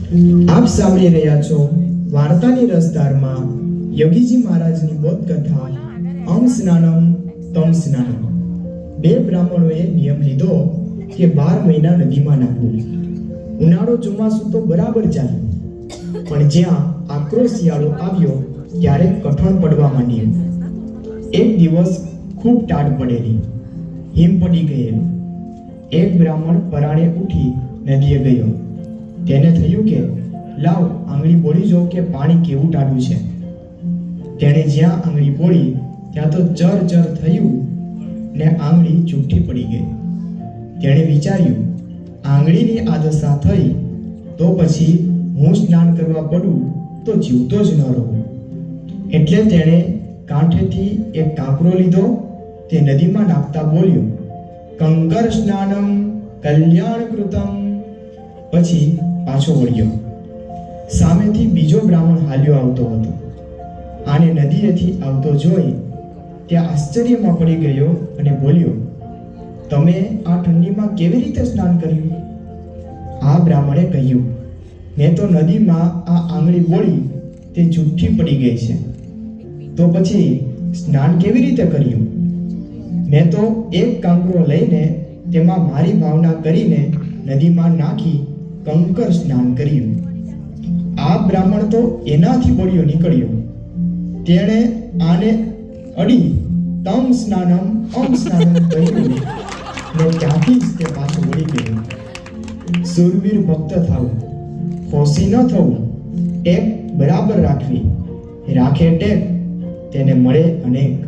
આપ સાંભળી રહ્યા છો વાર્તાની રસધારમાં યોગીજી મહારાજની બોધ કથા અમ સ્નાનમ તમ સ્નાનમ. બે બ્રાહ્મણોએ નિયમ લીધો કે 12 મહિના નદીમાં નાહવું. ઉનાળો ચોમાસું તો બરાબર ચાલ્યું, પણ જ્યાં આકરો શિયાળો આવ્યો ત્યારે કઠણ પડવા માંડ્યું. એક દિવસ ખૂબ ટાઢ પડેલી, હિમ પડી ગયેલું. એક બ્રાહ્મણ પરાણે ઉઠી નદીએ ગયો. તેને થયું કે લાવ આંગળી બોળી જો કે પાણી કેવું ટાઢું છે. તેણે જ્યાં આંગળી બોળી ત્યાં તો ચર થયું ને આંગળી ચૂંટી પડી ગઈ. તેણે વિચાર્યું, આંગળીની આ દશા થઈ તો પછી હું સ્નાન કરવા પડું તો જીવતો જ ન રહું. એટલે તેણે કાંઠેથી એક કાંકરો લીધો. તે નદીમાં નાખતા બોલ્યો, કંકર સ્નાનમ કલ્યાણ કૃતમ. પછી પાછો વળ્યો. સામેથી બીજો બ્રાહ્મણ હાલ્યો આવતો હતો. આને નદીએથી આવતો જોઈ ત્યાં આશ્ચર્યમાં પડી ગયો અને બોલ્યો, તમે આ ઠંડીમાં કેવી રીતે સ્નાન કર્યું? આ બ્રાહ્મણે કહ્યું, મેં તો નદીમાં આ આંગળી બોળી તે જુઠ્ઠી પડી ગઈ છે. તો પછી સ્નાન કેવી રીતે કર્યું? મેં તો એક કાંકરો લઈને તેમાં મારી ભાવના કરીને નદીમાં નાખી કંકર સ્નાન કર્યું. આ બ્રાહ્મણ તો એનાથી બળ્યો નીકળ્યો. તેણે આને અડી તમ સ્નાનમ અમ સ્નાનમ કહ્યું ને ત્યાંથી જ તે પાછો વળી ગયો. સુરવીર ભક્ત થવું, ખોસી ન થવું, ટેક બરાબર રાખવી. રાખે ટેક તેને મળે અનેક.